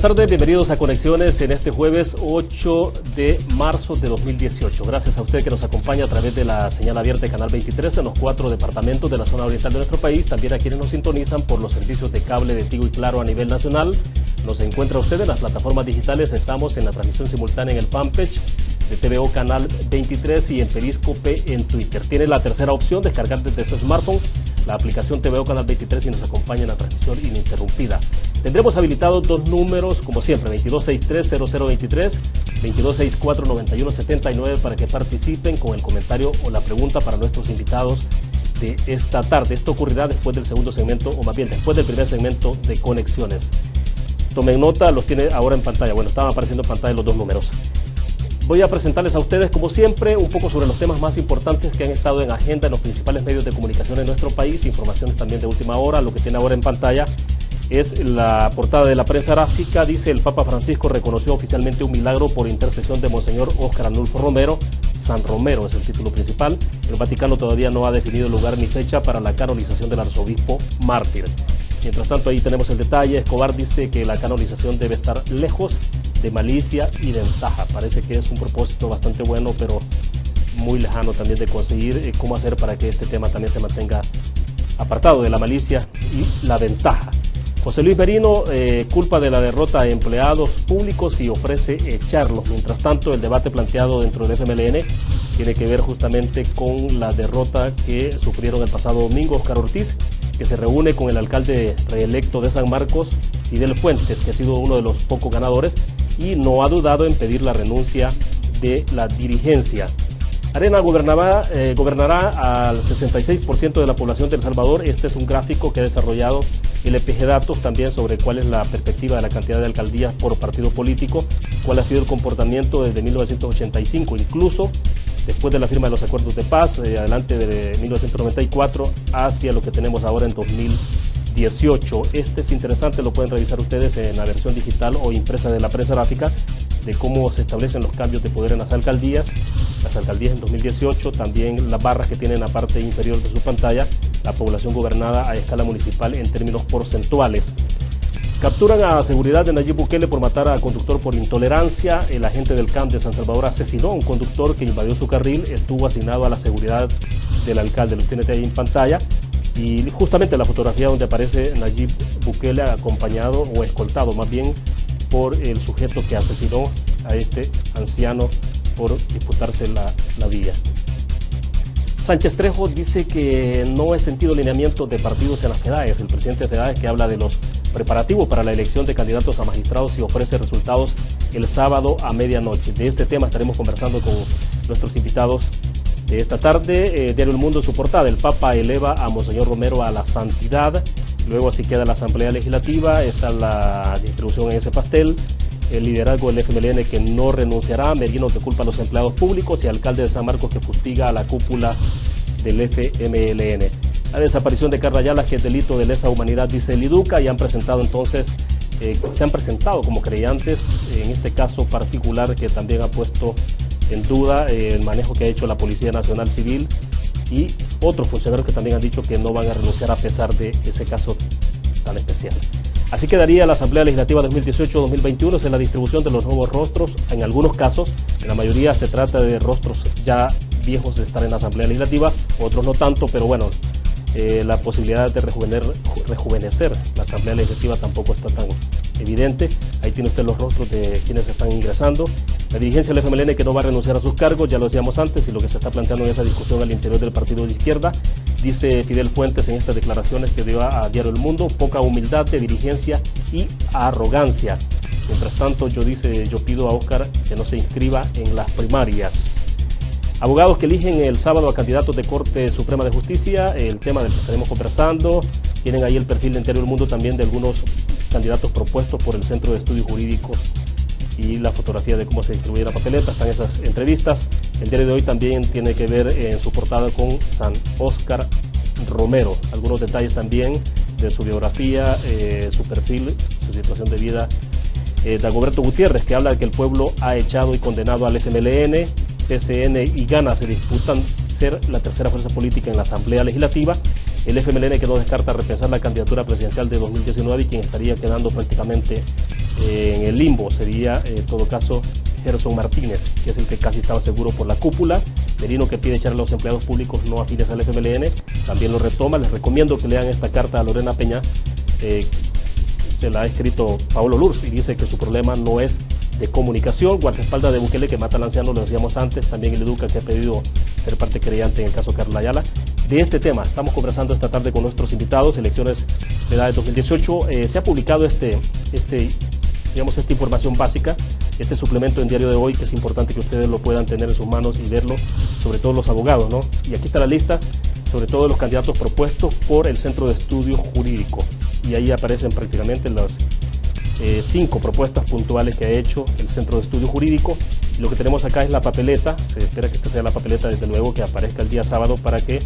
tardes, bienvenidos a Conexiones en este jueves 8 de marzo de 2018. Gracias a usted que nos acompaña a través de la señal abierta de Canal 23 en los 4 departamentos de la zona oriental de nuestro país, también a quienes nos sintonizan por los servicios de cable de Tigo y Claro a nivel nacional. Nos encuentra usted en las plataformas digitales, estamos en la transmisión simultánea en el fanpage de TVO Canal 23 y en Periscope en Twitter. Tiene la tercera opción, descargar desde su smartphone la aplicación TVO Canal 23 y nos acompaña en la transmisión ininterrumpida. Tendremos habilitados dos números, como siempre, 2263-0023, 2264-9179, para que participen con el comentario o la pregunta para nuestros invitados de esta tarde. Esto ocurrirá después del segundo segmento, o más bien después del primer segmento de Conexiones. Tomen nota, los tiene ahora en pantalla. Bueno, estaban apareciendo en pantalla los dos números. Voy a presentarles a ustedes, como siempre, un poco sobre los temas más importantes que han estado en agenda en los principales medios de comunicación en nuestro país, informaciones también de última hora. Lo que tiene ahora en pantalla es la portada de la prensa gráfica. Dice: el Papa Francisco reconoció oficialmente un milagro por intercesión de Monseñor Óscar Arnulfo Romero. San Romero es el título principal. El Vaticano todavía no ha definido lugar ni fecha para la canonización del arzobispo mártir. Mientras tanto, ahí tenemos el detalle. Escobar dice que la canonización debe estar lejos de malicia y ventaja. Parece que es un propósito bastante bueno, pero muy lejano también de conseguir. ¿Cómo hacer para que este tema también se mantenga apartado de la malicia y la ventaja? José Luis Merino culpa de la derrota a empleados públicos y ofrece echarlos. Mientras tanto, el debate planteado dentro del FMLN tiene que ver justamente con la derrota que sufrieron el pasado domingo Óscar Ortiz, que se reúne con el alcalde reelecto de San Marcos, Fidel Fuentes, que ha sido uno de los pocos ganadores y no ha dudado en pedir la renuncia de la dirigencia. Arena gobernará al 66% de la población de El Salvador. Este es un gráfico que ha desarrollado el EPG Datos también sobre cuál es la perspectiva de la cantidad de alcaldías por partido político, cuál ha sido el comportamiento desde 1985, incluso después de la firma de los acuerdos de paz, adelante de 1994, hacia lo que tenemos ahora en 2018. Este es interesante, lo pueden revisar ustedes en la versión digital o impresa de la prensa gráfica, de cómo se establecen los cambios de poder en las alcaldías en 2018, también las barras que tienen en la parte inferior de su pantalla, la población gobernada a escala municipal en términos porcentuales. Capturan a seguridad de Nayib Bukele por matar al conductor por intolerancia. El agente del CAM de San Salvador asesinó a un conductor que invadió su carril, estuvo asignado a la seguridad del alcalde, lo tiene ahí en pantalla. Y justamente la fotografía donde aparece Nayib Bukele acompañado o escoltado más bien por el sujeto que asesinó a este anciano por disputarse la vía. Sánchez Trejo dice que no es sentido lineamiento de partidos en la FEDAES. El presidente de FEDAES, que habla de los preparativos para la elección de candidatos a magistrados y ofrece resultados el sábado a medianoche. De este tema estaremos conversando con nuestros invitados de esta tarde. Diario El Mundo en su portada: el Papa eleva a Monseñor Romero a la santidad. Luego así queda la Asamblea Legislativa, está la distribución en ese pastel. El liderazgo del FMLN que no renunciará, Merino que culpa a los empleados públicos y alcalde de San Marcos que fustiga a la cúpula del FMLN. La desaparición de Carla Ayala, que es delito de lesa humanidad, dice el IDUCA, y se han presentado como creyentes en este caso particular que también ha puesto en duda el manejo que ha hecho la Policía Nacional Civil y otros funcionarios que también han dicho que no van a renunciar a pesar de ese caso tan especial. Así quedaría la Asamblea Legislativa 2018-2021, es la distribución de los nuevos rostros. En algunos casos, en la mayoría se trata de rostros ya viejos de estar en la Asamblea Legislativa, otros no tanto, pero bueno, la posibilidad de rejuvenecer la Asamblea Legislativa tampoco está tan evidente. Ahí tiene usted los rostros de quienes están ingresando. La dirigencia del FMLN que no va a renunciar a sus cargos, ya lo decíamos antes, y lo que se está planteando en esa discusión al interior del partido de izquierda. Dice Fidel Fuentes en estas declaraciones que dio a Diario El Mundo: poca humildad de dirigencia y arrogancia. Mientras tanto, yo pido a Óscar que no se inscriba en las primarias. Abogados que eligen el sábado a candidatos de Corte Suprema de Justicia, el tema del que estaremos conversando. Tienen ahí el perfil de Diario El Mundo también de algunos candidatos propuestos por el Centro de Estudios Jurídicos y la fotografía de cómo se distribuye la papeleta. Están esas entrevistas. El diario de hoy también tiene que ver en su portada con San Óscar Romero. Algunos detalles también de su biografía, su perfil, su situación de vida. Dagoberto Gutiérrez, que habla de que el pueblo ha echado y condenado al FMLN. PCN y Gana se disputan ser la tercera fuerza política en la Asamblea Legislativa. El FMLN que no descarta repensar la candidatura presidencial de 2019 y quien estaría quedando prácticamente En el limbo sería, en todo caso, Gerson Martínez, que es el que casi estaba seguro por la cúpula. Merino, que pide echar a los empleados públicos no afines al FMLN, también lo retoma. Les recomiendo que lean esta carta a Lorena Peña. Se la ha escrito Paolo Lurs y dice que su problema no es de comunicación. Guardaespaldas de Bukele, que mata al anciano, lo decíamos antes. También el Educa, que ha pedido ser parte creyente en el caso Carla Ayala. De este tema estamos conversando esta tarde con nuestros invitados. Elecciones de edad de 2018. Se ha publicado esta información básica, este suplemento en Diario de Hoy, que es importante que ustedes lo puedan tener en sus manos y verlo, sobre todo los abogados, ¿no? Y aquí está la lista, sobre todo de los candidatos propuestos por el Centro de Estudio Jurídico. Y ahí aparecen prácticamente las 5 propuestas puntuales que ha hecho el Centro de Estudio Jurídico. Y lo que tenemos acá es la papeleta. Se espera que esta sea la papeleta, desde luego, que aparezca el día sábado para que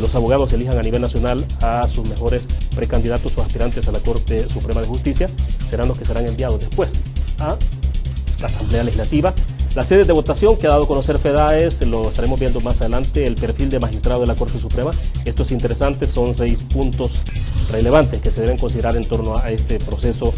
los abogados elijan a nivel nacional a sus mejores precandidatos o aspirantes a la Corte Suprema de Justicia. Serán los que serán enviados después a la Asamblea Legislativa. Las sedes de votación que ha dado a conocer FEDAES, lo estaremos viendo más adelante, el perfil de magistrado de la Corte Suprema. Esto es interesante, son 6 puntos relevantes que se deben considerar en torno a este proceso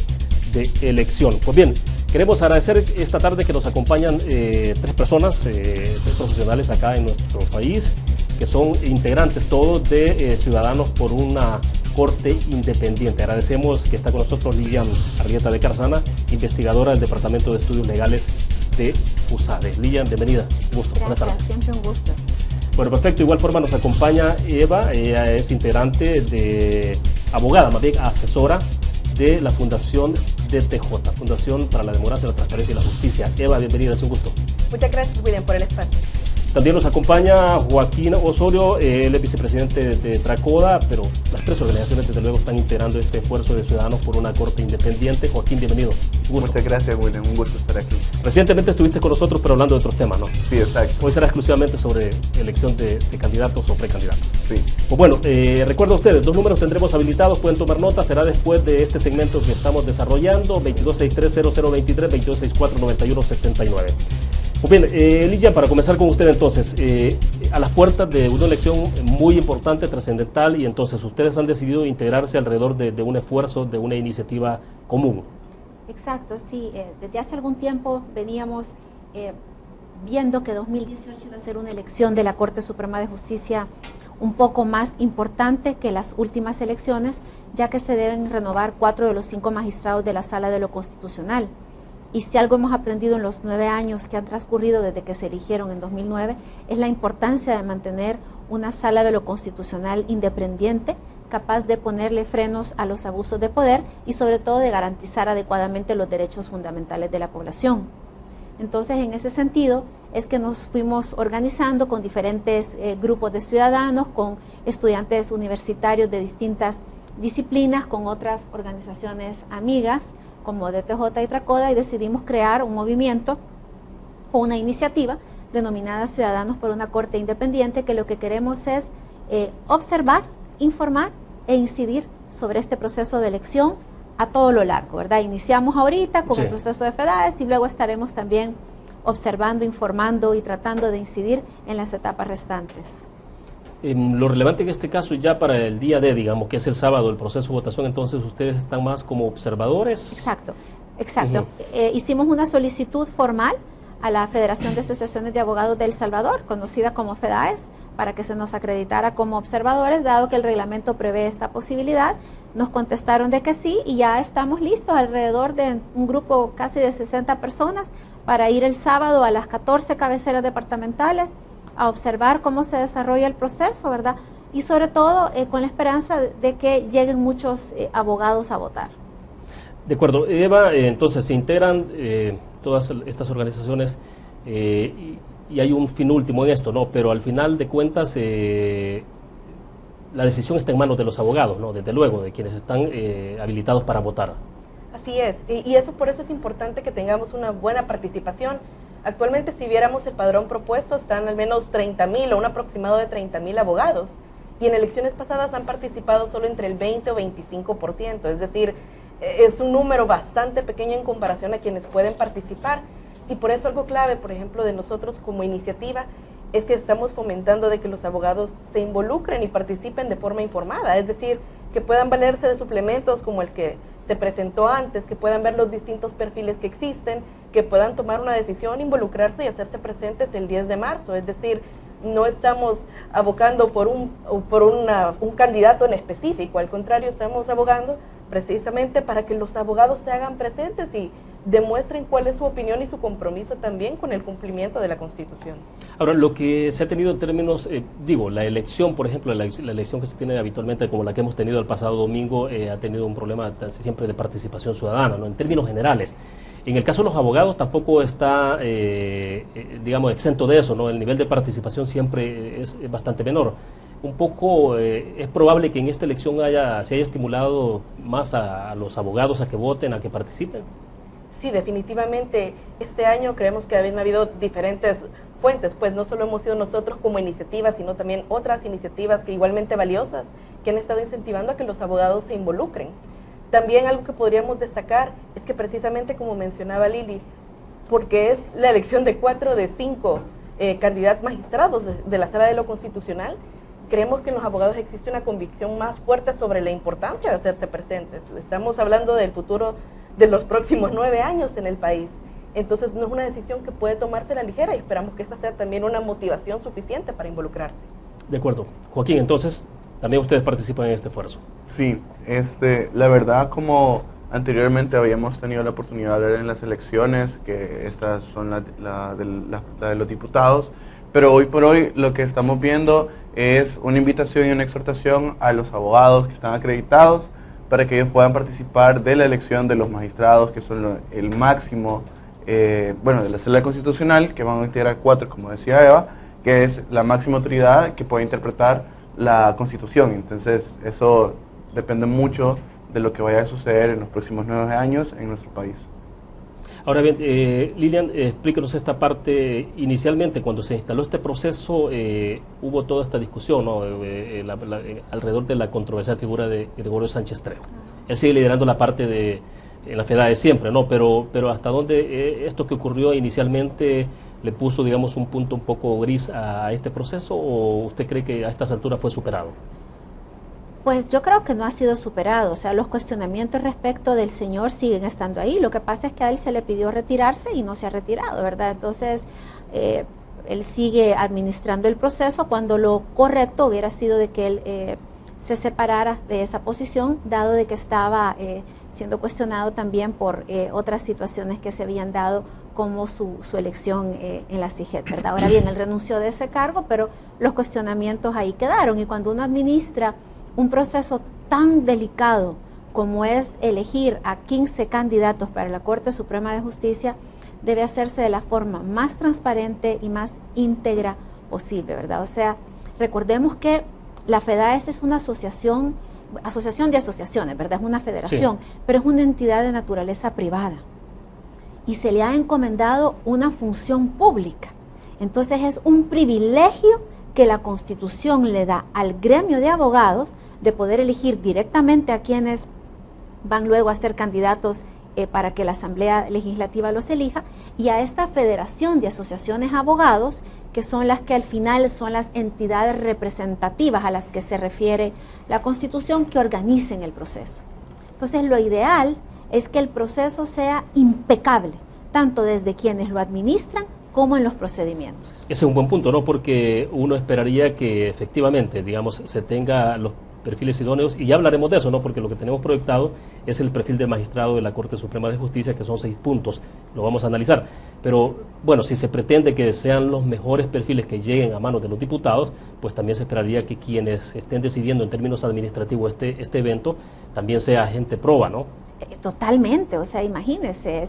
de elección. Pues bien, queremos agradecer esta tarde que nos acompañan 3 personas, 3 profesionales acá en nuestro país, que son integrantes todos de Ciudadanos por una Corte Independiente. Agradecemos que está con nosotros Lilian Arrieta de Carzana, investigadora del Departamento de Estudios Legales de USADE. Lilian, bienvenida. Un gusto. Gracias, buenas tardes. Siempre un gusto. Bueno, perfecto. De igual forma nos acompaña Eva. Ella es integrante de, abogada, más bien asesora de la Fundación DTJ, Fundación para la Democracia, la Transparencia y la Justicia. Eva, bienvenida, es un gusto. Muchas gracias, William, por el espacio. También nos acompaña Joaquín Osorio, él es vicepresidente de Tracoda, pero las 3 organizaciones desde luego están integrando este esfuerzo de Ciudadanos por una Corte Independiente. Joaquín, bienvenido. Muchas gracias, William, un gusto estar aquí. Recientemente estuviste con nosotros, pero hablando de otros temas, ¿no? Sí, exacto. Hoy será exclusivamente sobre elección de candidatos o precandidatos. Sí. Pues bueno, recuerdo a ustedes, 2 números tendremos habilitados, pueden tomar nota, será después de este segmento que estamos desarrollando, 2263-0023, 2264-9179. Pues bien, Lilian, para comenzar con usted entonces, a las puertas de una elección muy importante, trascendental, y entonces ustedes han decidido integrarse alrededor de un esfuerzo, de una iniciativa común. Exacto, sí. Desde hace algún tiempo veníamos viendo que 2018 iba a ser una elección de la Corte Suprema de Justicia un poco más importante que las últimas elecciones, ya que se deben renovar 4 de los 5 magistrados de la Sala de lo Constitucional. Y si algo hemos aprendido en los 9 años que han transcurrido desde que se eligieron en 2009, es la importancia de mantener una Sala de lo Constitucional independiente, capaz de ponerle frenos a los abusos de poder y sobre todo de garantizar adecuadamente los derechos fundamentales de la población. Entonces, en ese sentido, es que nos fuimos organizando con diferentes grupos de ciudadanos, con estudiantes universitarios de distintas disciplinas, con otras organizaciones amigas, como DTJ y Tracoda, y decidimos crear un movimiento o una iniciativa denominada Ciudadanos por una Corte Independiente, que lo que queremos es observar, informar e incidir sobre este proceso de elección a todo lo largo, ¿verdad? Iniciamos ahorita con el proceso de FEDAES y luego estaremos también observando, informando y tratando de incidir en las etapas restantes. Lo relevante en este caso ya para el día D, digamos, que es el sábado, el proceso de votación, entonces ustedes están más como observadores. Exacto, exacto. Hicimos una solicitud formal a la Federación de Asociaciones de Abogados de El Salvador, conocida como FEDAES, para que se nos acreditara como observadores, dado que el reglamento prevé esta posibilidad. Nos contestaron de que sí y ya estamos listos, alrededor de un grupo casi de 60 personas, para ir el sábado a las 14 cabeceras departamentales a observar cómo se desarrolla el proceso, ¿verdad? Y sobre todo con la esperanza de que lleguen muchos abogados a votar. De acuerdo. Eva, entonces se integran todas estas organizaciones y hay un fin último en esto, ¿no? Pero al final de cuentas la decisión está en manos de los abogados, ¿no? Desde luego, de quienes están habilitados para votar. Así es, y eso por eso es importante que tengamos una buena participación. Actualmente, si viéramos el padrón propuesto, están al menos 30.000 o un aproximado de 30.000 abogados, y en elecciones pasadas han participado solo entre el 20 o 25%, es decir, es un número bastante pequeño en comparación a quienes pueden participar, y por eso algo clave, por ejemplo, de nosotros como iniciativa, es que estamos fomentando de que los abogados se involucren y participen de forma informada, es decir, que puedan valerse de suplementos como el que se presentó antes, que puedan ver los distintos perfiles que existen, que puedan tomar una decisión, involucrarse y hacerse presentes el 10 de marzo. Es decir, no estamos abogando por un candidato en específico, al contrario, estamos abogando precisamente para que los abogados se hagan presentes y demuestren cuál es su opinión y su compromiso también con el cumplimiento de la Constitución. Ahora, lo que se ha tenido en términos, la elección, por ejemplo, la elección que se tiene habitualmente, como la que hemos tenido el pasado domingo, ha tenido un problema siempre de participación ciudadana, ¿no? En términos generales. En el caso de los abogados tampoco está, digamos, exento de eso, ¿no? El nivel de participación siempre es bastante menor. Un poco es probable que en esta elección se haya estimulado más a los abogados a que voten, a que participen. Sí, definitivamente. Este año creemos que han habido diferentes fuentes, pues no solo hemos sido nosotros como iniciativa, sino también otras iniciativas que igualmente valiosas, que han estado incentivando a que los abogados se involucren. También algo que podríamos destacar es que precisamente como mencionaba Lili, porque es la elección de 4 de 5 candidatos magistrados de la Sala de lo Constitucional, creemos que en los abogados existe una convicción más fuerte sobre la importancia de hacerse presentes. Estamos hablando del futuro de los próximos 9 años en el país. Entonces no es una decisión que puede tomarse a la ligera y esperamos que esta sea también una motivación suficiente para involucrarse. De acuerdo. Joaquín, entonces, también ustedes participan en este esfuerzo. Sí, la verdad, como anteriormente habíamos tenido la oportunidad de ver en las elecciones, que estas son la de los diputados, pero hoy por hoy lo que estamos viendo es una invitación y una exhortación a los abogados que están acreditados para que ellos puedan participar de la elección de los magistrados, que son el máximo, de la Sala Constitucional, que van a integrar 4, como decía Eva, que es la máxima autoridad que puede interpretar la Constitución. Entonces, eso depende mucho de lo que vaya a suceder en los próximos 9 años en nuestro país. Ahora bien, Lilian, explícanos esta parte. Inicialmente, cuando se instaló este proceso, hubo toda esta discusión, ¿no? Alrededor de la controversial figura de Gregorio Sánchez Trejo. Él sigue liderando la parte en la FEDA de siempre, ¿no? Pero hasta dónde esto que ocurrió inicialmente le puso, digamos, un punto un poco gris a este proceso, ¿o usted cree que a estas alturas fue superado? Pues yo creo que no ha sido superado, o sea, los cuestionamientos respecto del señor siguen estando ahí. Lo que pasa es que a él se le pidió retirarse y no se ha retirado, ¿verdad? Entonces, él sigue administrando el proceso cuando lo correcto hubiera sido de que él se separara de esa posición, dado de que estaba siendo cuestionado también por otras situaciones que se habían dado, como su elección en la CIGET, ¿verdad? Ahora bien, él renunció de ese cargo, pero los cuestionamientos ahí quedaron, y cuando uno administra un proceso tan delicado como es elegir a 15 candidatos para la Corte Suprema de Justicia, debe hacerse de la forma más transparente y más íntegra posible, ¿verdad? O sea, recordemos que la FEDAES es una asociación de asociaciones, ¿verdad? Es una federación, sí, pero es una entidad de naturaleza privada y se le ha encomendado una función pública. Entonces es un privilegio que la Constitución le da al gremio de abogados de poder elegir directamente a quienes van luego a ser candidatos para que la Asamblea Legislativa los elija, y a esta federación de asociaciones abogados, que son las que al final son las entidades representativas a las que se refiere la Constitución, que organicen el proceso. Entonces, lo ideal es que el proceso sea impecable, tanto desde quienes lo administran como en los procedimientos. Ese es un buen punto, ¿no? Porque uno esperaría que efectivamente, digamos, se tenga los perfiles idóneos, y ya hablaremos de eso, ¿no? Porque lo que tenemos proyectado es el perfil del magistrado de la Corte Suprema de Justicia, que son 6 puntos, lo vamos a analizar. Pero, bueno, si se pretende que sean los mejores perfiles que lleguen a manos de los diputados, pues también se esperaría que quienes estén decidiendo en términos administrativos este evento, también sea gente proba, ¿no? Totalmente, o sea, imagínense,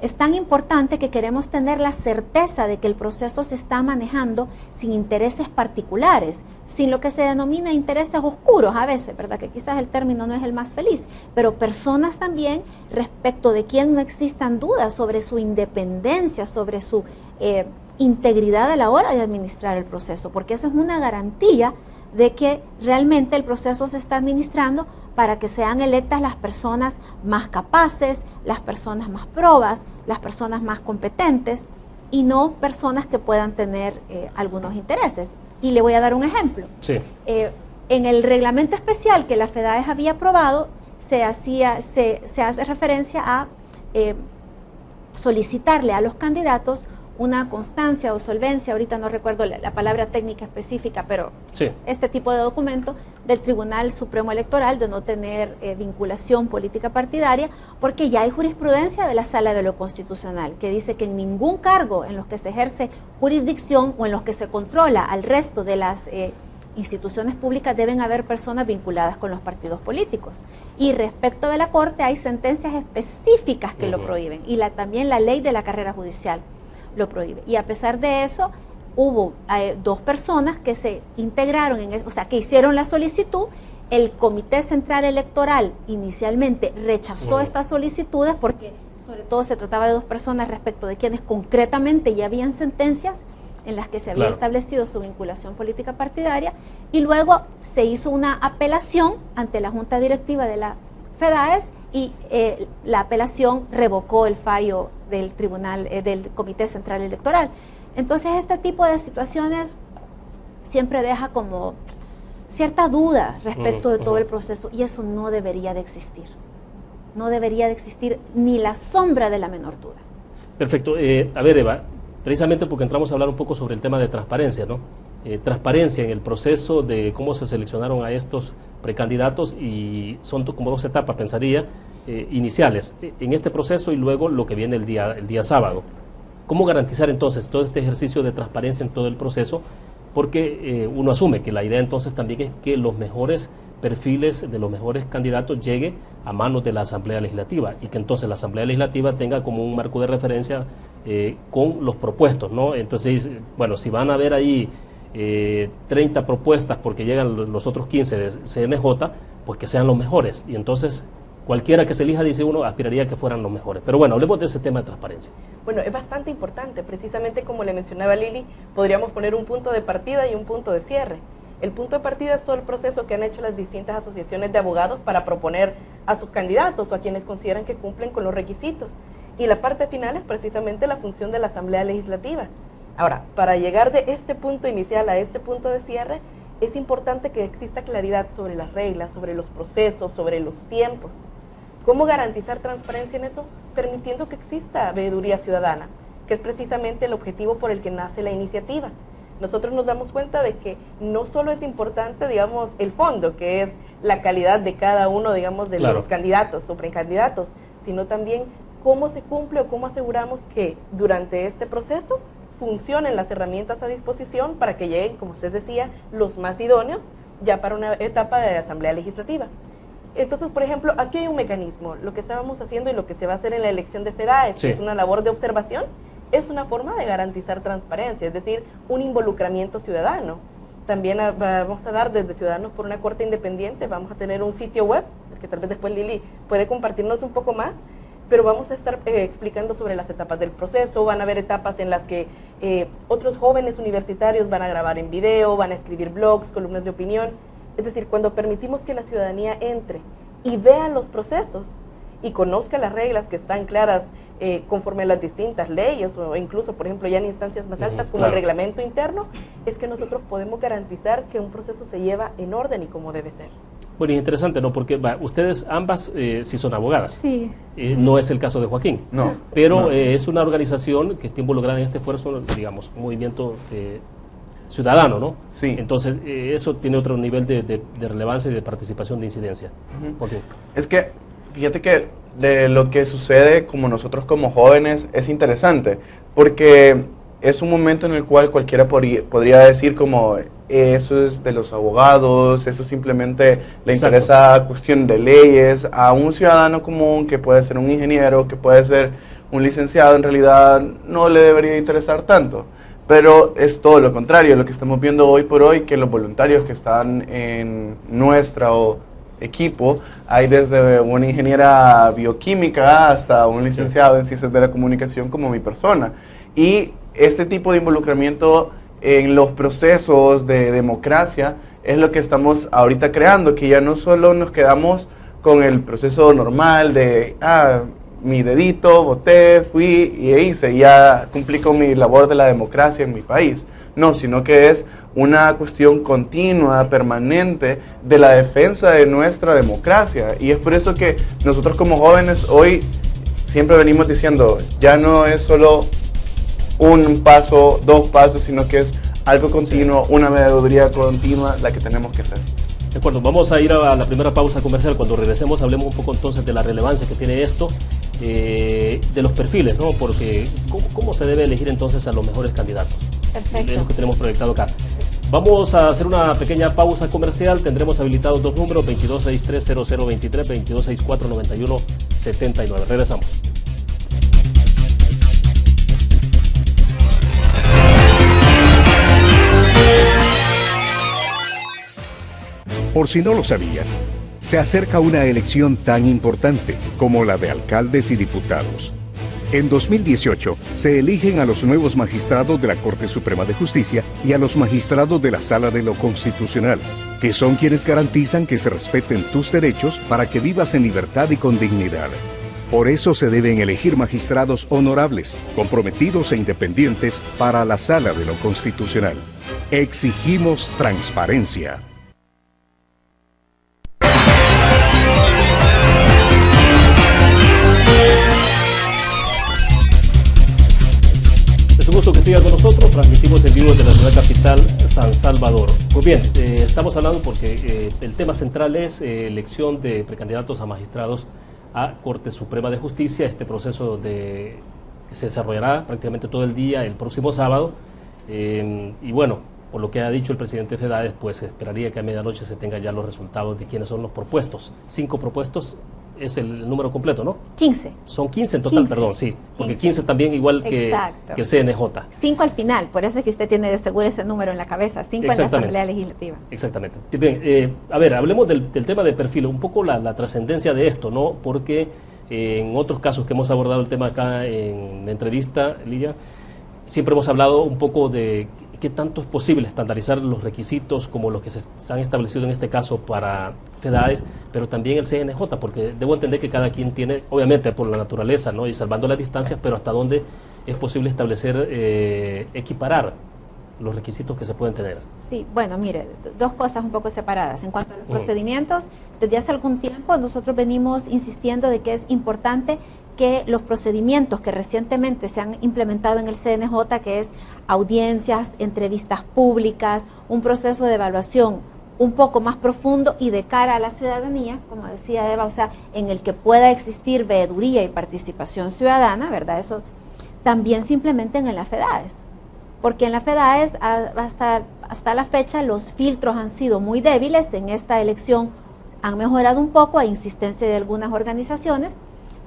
es tan importante que queremos tener la certeza de que el proceso se está manejando sin intereses particulares, sin lo que se denomina intereses oscuros a veces, ¿verdad? Que quizás el término no es el más feliz, pero personas también respecto de quien no existan dudas sobre su independencia, sobre su integridad a la hora de administrar el proceso, porque esa es una garantía de que realmente el proceso se está administrando para que sean electas las personas más capaces, las personas más probas, las personas más competentes, y no personas que puedan tener algunos intereses. Y le voy a dar un ejemplo. Sí. En el reglamento especial que la FEDAES había aprobado, se hace referencia a solicitarle a los candidatos una constancia o solvencia, ahorita no recuerdo la palabra técnica específica, pero sí, este tipo de documento del Tribunal Supremo Electoral de no tener vinculación política partidaria, porque ya hay jurisprudencia de la Sala de lo Constitucional que dice que en ningún cargo en los que se ejerce jurisdicción o en los que se controla al resto de las instituciones públicas deben haber personas vinculadas con los partidos políticos. Y respecto de la Corte hay sentencias específicas que lo prohíben, y también la ley de la carrera judicial lo prohíbe. Y a pesar de eso, hubo 2 personas que se integraron, que hicieron la solicitud. El Comité Central Electoral inicialmente rechazó estas solicitudes porque sobre todo se trataba de 2 personas respecto de quienes concretamente ya habían sentencias en las que se había establecido su vinculación política partidaria, y luego se hizo una apelación ante la Junta Directiva de la FEDAES, y la apelación revocó el fallo del Tribunal, del Comité Central Electoral. Entonces este tipo de situaciones siempre deja como cierta duda respecto de todo el proceso, y eso no debería de existir. No debería de existir ni la sombra de la menor duda. Perfecto. A ver, Eva, precisamente porque entramos a hablar un poco sobre el tema de transparencia, ¿no? Transparencia en el proceso de cómo se seleccionaron a estos precandidatos, y son como 2 etapas, pensaría, iniciales en este proceso y luego lo que viene el día sábado. ¿Cómo garantizar entonces todo este ejercicio de transparencia en todo el proceso? Porque uno asume que la idea entonces también es que los mejores perfiles de los mejores candidatos llegue a manos de la Asamblea Legislativa, y que entonces la Asamblea Legislativa tenga como un marco de referencia con los propuestos, ¿no? Entonces, bueno, si van a haber ahí 30 propuestas porque llegan los otros 15 de CNJ, pues que sean los mejores, y entonces cualquiera que se elija, dice uno, aspiraría a que fueran los mejores. Pero bueno, hablemos de ese tema de transparencia. Bueno, es bastante importante, precisamente como le mencionaba Lili, podríamos poner un punto de partida y un punto de cierre. El punto de partida es todo el proceso que han hecho las distintas asociaciones de abogados para proponer a sus candidatos o a quienes consideran que cumplen con los requisitos. Y la parte final es precisamente la función de la Asamblea Legislativa. Ahora, para llegar de este punto inicial a este punto de cierre, es importante que exista claridad sobre las reglas, sobre los procesos, sobre los tiempos. ¿Cómo garantizar transparencia en eso? Permitiendo que exista veeduría ciudadana, que es precisamente el objetivo por el que nace la iniciativa. Nosotros nos damos cuenta de que no solo es importante, digamos, el fondo, que es la calidad de cada uno, digamos, de los candidatos o precandidatos, sino también cómo se cumple o cómo aseguramos que durante este proceso funcionen las herramientas a disposición para que lleguen, como usted decía, los más idóneos ya para una etapa de Asamblea Legislativa. Entonces, por ejemplo, aquí hay un mecanismo. Lo que estábamos haciendo y lo que se va a hacer en la elección de FEDAES, que es una labor de observación, es una forma de garantizar transparencia, es decir, un involucramiento ciudadano. También vamos a dar desde Ciudadanos por una Corte Independiente, vamos a tener un sitio web, que tal vez después Lili puede compartirnos un poco más, pero vamos a estar explicando sobre las etapas del proceso. Van a haber etapas en las que otros jóvenes universitarios van a grabar en video, van a escribir blogs, columnas de opinión. Es decir, cuando permitimos que la ciudadanía entre y vea los procesos y conozca las reglas que están claras conforme a las distintas leyes, o incluso, por ejemplo, ya en instancias más altas como el reglamento interno, es que nosotros podemos garantizar que un proceso se lleva en orden y como debe ser. Bueno, y interesante, ¿no? Porque ustedes ambas sí son abogadas. Sí. No es el caso de Joaquín. No. Pero no. Es una organización que está involucrada en este esfuerzo, digamos, un movimiento ciudadano, ¿no? Sí. Entonces, eso tiene otro nivel de relevancia y de participación, de incidencia. Joaquín. Es que, fíjate que de lo que sucede como nosotros como jóvenes es interesante, porque es un momento en el cual cualquiera podría decir como eso es de los abogados, eso simplemente le interesa cuestión de leyes. A un ciudadano común que puede ser un ingeniero, que puede ser un licenciado, en realidad no le debería interesar tanto. Pero es todo lo contrario, lo que estamos viendo hoy por hoy, que los voluntarios que están en nuestro equipo, hay desde una ingeniera bioquímica hasta un licenciado en ciencias de la comunicación como mi persona. Y este tipo de involucramiento en los procesos de democracia es lo que estamos ahorita creando, que ya no solo nos quedamos con el proceso normal de, mi dedito, voté, fui y hice, ya cumplí con mi labor de la democracia en mi país. No, sino que es una cuestión continua, permanente, de la defensa de nuestra democracia. Y es por eso que nosotros como jóvenes hoy siempre venimos diciendo, ya no es solo un paso, 2 pasos, sino que es algo continuo, una veeduría continua la que tenemos que hacer. De acuerdo, vamos a ir a la primera pausa comercial. Cuando regresemos hablemos un poco entonces de la relevancia que tiene esto, de los perfiles, ¿no? Porque ¿cómo se debe elegir entonces a los mejores candidatos? Perfecto. Es lo que tenemos proyectado acá. Vamos a hacer una pequeña pausa comercial. Tendremos habilitados 2 números, 2263-0023, 2264-9179. Regresamos. Por si no lo sabías, se acerca una elección tan importante como la de alcaldes y diputados. En 2018 se eligen a los nuevos magistrados de la Corte Suprema de Justicia y a los magistrados de la Sala de lo Constitucional, que son quienes garantizan que se respeten tus derechos para que vivas en libertad y con dignidad. Por eso se deben elegir magistrados honorables, comprometidos e independientes para la Sala de lo Constitucional. Exigimos transparencia. Es un gusto que sigan con nosotros. Transmitimos en vivo desde la ciudad capital, San Salvador. Pues bien, estamos hablando porque el tema central es elección de precandidatos a magistrados a Corte Suprema de Justicia. Este proceso que se desarrollará prácticamente todo el día el próximo sábado. Y bueno, por lo que ha dicho el presidente FEDADES, pues esperaría que a medianoche se tengan ya los resultados de quiénes son los propuestos. 5 propuestos es el número completo, ¿no? 15. Son 15 en total, 15. Porque 15 también igual que el CNJ. 5 al final, por eso es que usted tiene de seguro ese número en la cabeza, 5 en la Asamblea Legislativa. Exactamente. Bien, a ver, hablemos del tema de perfil, un poco la trascendencia de esto, ¿no? Porque en otros casos que hemos abordado el tema acá en la entrevista, Lidia, siempre hemos hablado un poco de qué tanto es posible estandarizar los requisitos como los que se han establecido en este caso para FEDADES, pero también el CNJ, porque debo entender que cada quien tiene, obviamente por la naturaleza, ¿no? Y salvando las distancias, pero hasta dónde es posible establecer, equiparar los requisitos que se pueden tener. Sí, bueno, mire, 2 cosas un poco separadas. En cuanto a los procedimientos, desde hace algún tiempo nosotros venimos insistiendo de que es importante que los procedimientos que recientemente se han implementado en el CNJ, que es audiencias, entrevistas públicas, un proceso de evaluación un poco más profundo y de cara a la ciudadanía, como decía Eva, o sea, en el que pueda existir veeduría y participación ciudadana, ¿verdad? Eso también se implementen en la FEDADES, porque en la FEDADES hasta la fecha los filtros han sido muy débiles. En esta elección han mejorado un poco a insistencia de algunas organizaciones,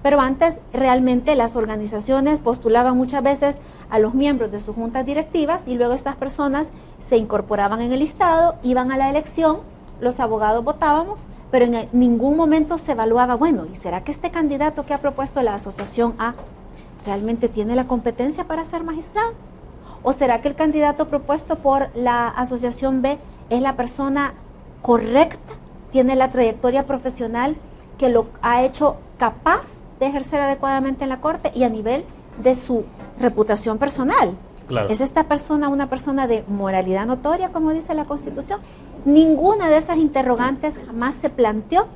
pero antes realmente las organizaciones postulaban muchas veces a los miembros de sus juntas directivas y luego estas personas se incorporaban en el listado, iban a la elección, los abogados votábamos, pero en ningún momento se evaluaba, bueno, ¿y será que este candidato que ha propuesto la asociación A realmente tiene la competencia para ser magistrado? ¿O será que el candidato propuesto por la asociación B es la persona correcta, tiene la trayectoria profesional que lo ha hecho capaz de ejercer adecuadamente en la Corte y a nivel de su reputación personal? Claro. ¿Es esta persona una persona de moralidad notoria, como dice la Constitución? Ninguna de esas interrogantes jamás se planteó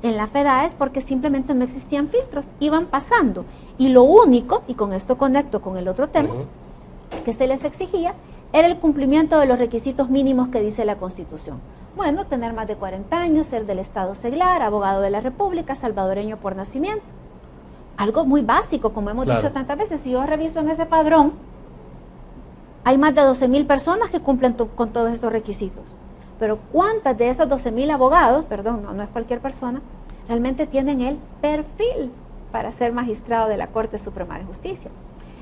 en la FEDADES porque simplemente no existían filtros, iban pasando. Y lo único, y con esto conecto con el otro tema, que se les exigía, era el cumplimiento de los requisitos mínimos que dice la Constitución. Bueno, tener más de 40 años, ser del Estado seglar, abogado de la República, salvadoreño por nacimiento. Algo muy básico, como hemos dicho tantas veces. Si yo reviso en ese padrón, hay más de 12,000 personas que cumplen con todos esos requisitos. Pero ¿cuántas de esos 12,000 abogados, perdón, no es cualquier persona, realmente tienen el perfil para ser magistrado de la Corte Suprema de Justicia?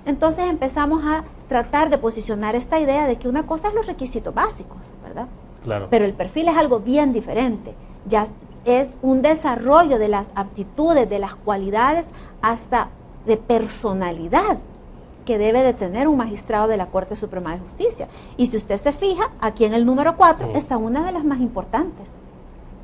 Entonces empezamos a tratar de posicionar esta idea de que una cosa es los requisitos básicos, ¿verdad? Claro. Pero el perfil es algo bien diferente. Ya es un desarrollo de las aptitudes, de las cualidades, hasta de personalidad que debe de tener un magistrado de la Corte Suprema de Justicia. Y si usted se fija, aquí en el número 4 está una de las más importantes,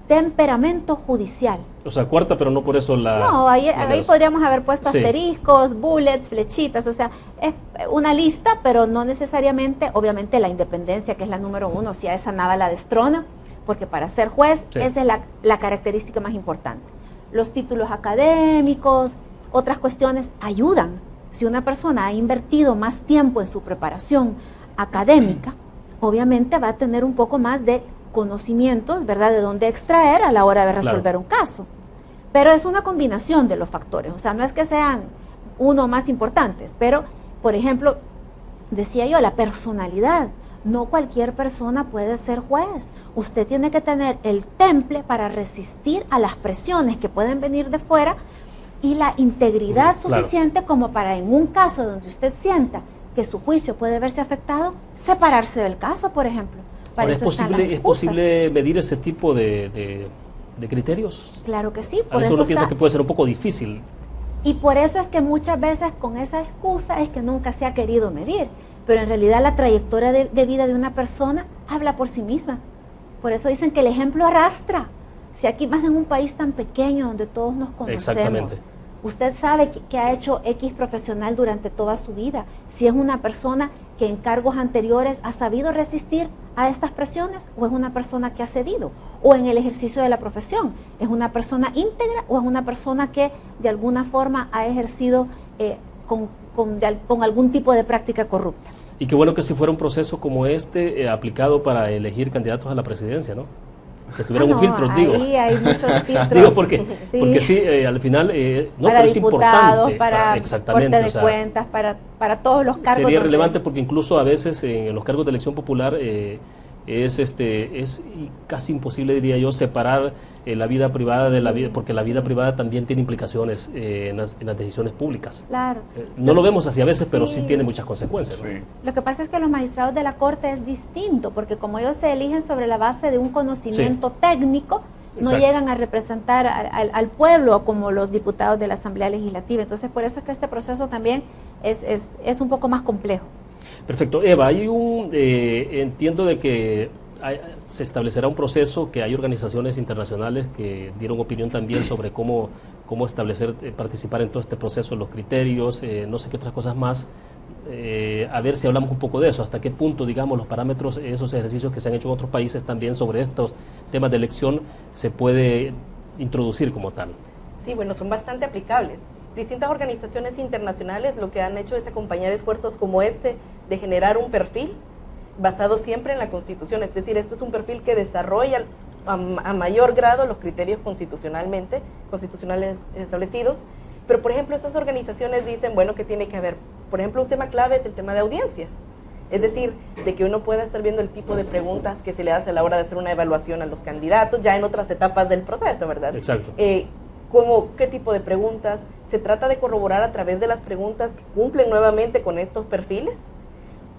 temperamento judicial. O sea, cuarta, pero no por eso la... No, ahí podríamos haber puesto Sí. asteriscos, bullets, flechitas, o sea, es una lista, pero no necesariamente, obviamente la independencia, que es la número 1, si a esa nada la destrona, porque para ser juez, Sí. esa es la característica más importante. Los títulos académicos, otras cuestiones ayudan. Si una persona ha invertido más tiempo en su preparación académica, obviamente va a tener un poco más de conocimientos, ¿verdad?, de dónde extraer a la hora de resolver un caso. Pero es una combinación de los factores, o sea, no es que sean uno más importantes, pero, por ejemplo, decía yo, la personalidad. No cualquier persona puede ser juez. Usted tiene que tener el temple para resistir a las presiones que pueden venir de fuera y la integridad suficiente como para, en un caso donde usted sienta que su juicio puede verse afectado, separarse del caso, por ejemplo. Para Ahora, eso ¿es posible medir ese tipo de criterios? Claro que sí. A veces uno piensa que puede ser un poco difícil. Y por eso es que muchas veces con esa excusa es que nunca se ha querido medir. Pero en realidad la trayectoria de vida de una persona habla por sí misma. Por eso dicen que el ejemplo arrastra. Si aquí más en un país tan pequeño donde todos nos conocemos, Exactamente. usted sabe que ha hecho X profesional durante toda su vida. Si es una persona que en cargos anteriores ha sabido resistir a estas presiones, o es una persona que ha cedido, o en el ejercicio de la profesión, es una persona íntegra o es una persona que de alguna forma ha ejercido con algún tipo de práctica corrupta. Y qué bueno que si fuera un proceso como este aplicado para elegir candidatos a la presidencia, ¿no? Que tuvieran un filtro, digo. Ahí hay muchos filtros. Digo, porque sí, al final, no, para pero es diputados, importante. para exactamente, Corte de Cuentas, para todos los cargos. Sería relevante porque incluso a veces en los cargos de elección popular es casi imposible, diría yo, separar la vida privada de la vida, porque la vida privada también tiene implicaciones en las decisiones públicas. Claro. No lo vemos así a veces, pero sí tiene muchas consecuencias, ¿no? Sí. Lo que pasa es que los magistrados de la Corte es distinto, porque como ellos se eligen sobre la base de un conocimiento técnico, no Exacto. llegan a representar al pueblo como los diputados de la Asamblea Legislativa. Entonces, por eso es que este proceso también es un poco más complejo. Perfecto. Eva, hay entiendo de que se establecerá un proceso, que hay organizaciones internacionales que dieron opinión también sobre cómo establecer, participar en todo este proceso, los criterios, no sé qué otras cosas más. A ver si hablamos un poco de eso, hasta qué punto, digamos, los parámetros, esos ejercicios que se han hecho en otros países también sobre estos temas de elección se puede introducir como tal. Sí, bueno, son bastante aplicables. Distintas organizaciones internacionales lo que han hecho es acompañar esfuerzos como este de generar un perfil basado siempre en la Constitución, es decir, esto es un perfil que desarrolla a mayor grado los criterios constitucionales establecidos, pero por ejemplo esas organizaciones dicen, bueno, que tiene que haber, por ejemplo, un tema clave es el tema de audiencias, es decir, de que uno pueda estar viendo el tipo de preguntas que se le hace a la hora de hacer una evaluación a los candidatos, ya en otras etapas del proceso, ¿verdad? Exacto. Como qué tipo de preguntas, se trata de corroborar a través de las preguntas que cumplen nuevamente con estos perfiles.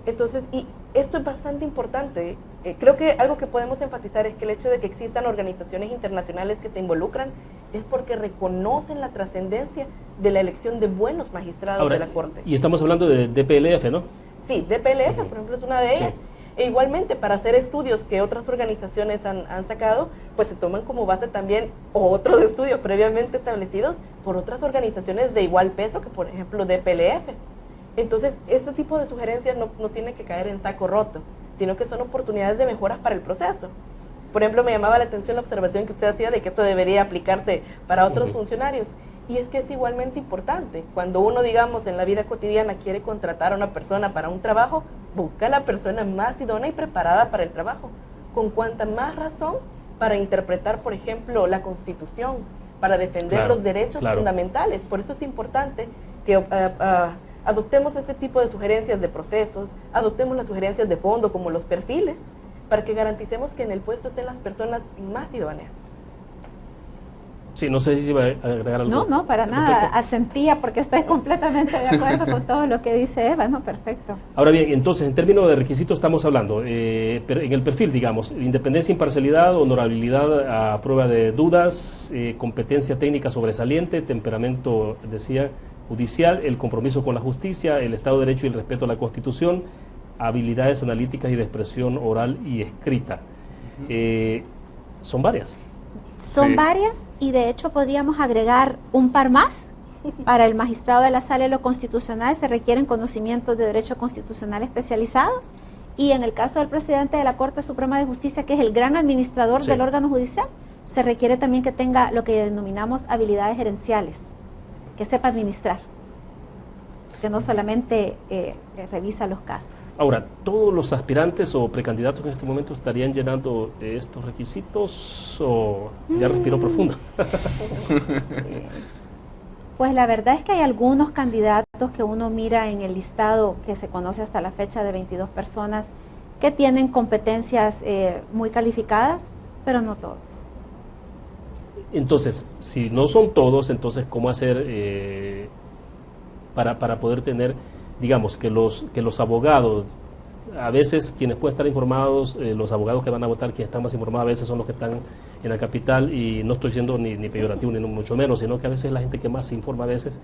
Entonces, y esto es bastante importante. Creo que algo que podemos enfatizar es que el hecho de que existan organizaciones internacionales que se involucran es porque reconocen la trascendencia de la elección de buenos magistrados Ahora, de la Corte. Y estamos hablando de DPLF, ¿no? Sí, DPLF, por ejemplo, es una de ellas. Sí. E igualmente, para hacer estudios que otras organizaciones han sacado, pues se toman como base también otros estudios previamente establecidos por otras organizaciones de igual peso que, por ejemplo, DPLF. Entonces, este tipo de sugerencias no tiene que caer en saco roto, sino que son oportunidades de mejoras para el proceso. Por ejemplo, me llamaba la atención la observación que usted hacía de que eso debería aplicarse para otros funcionarios. Y es que es igualmente importante. Cuando uno, digamos, en la vida cotidiana quiere contratar a una persona para un trabajo, busca a la persona más idónea y preparada para el trabajo. Con cuanta más razón para interpretar, por ejemplo, la Constitución, para defender los derechos fundamentales. Por eso es importante que adoptemos ese tipo de sugerencias de procesos, adoptemos las sugerencias de fondo como los perfiles, para que garanticemos que en el puesto estén las personas más idóneas. Sí, no sé si iba a agregar algo. No, para nada, asentía porque estoy completamente de acuerdo con todo lo que dice Eva, ¿no? Perfecto. Ahora bien, entonces, en términos de requisitos estamos hablando, pero en el perfil, digamos, independencia, imparcialidad, honorabilidad a prueba de dudas, competencia técnica sobresaliente, temperamento, decía, judicial, el compromiso con la justicia, el Estado de Derecho y el respeto a la Constitución, habilidades analíticas y de expresión oral y escrita. Son varias. Son varias y de hecho podríamos agregar un par más. Para el magistrado de la Sala de lo Constitucional se requieren conocimientos de derecho constitucional especializados y en el caso del presidente de la Corte Suprema de Justicia, que es el gran administrador del órgano judicial, se requiere también que tenga lo que denominamos habilidades gerenciales, que sepa administrar, que no solamente revisa los casos. Ahora, ¿todos los aspirantes o precandidatos en este momento estarían llenando estos requisitos o ya respiró profundo? Pues la verdad es que hay algunos candidatos que uno mira en el listado que se conoce hasta la fecha de 22 personas que tienen competencias muy calificadas, pero no todos. Entonces, si no son todos, entonces ¿cómo hacer para poder tener, digamos, que los abogados, a veces quienes pueden estar informados, los abogados que van a votar, quienes están más informados, a veces son los que están en la capital, y no estoy siendo ni peyorativo ni mucho menos, sino que a veces es la gente que más se informa a veces,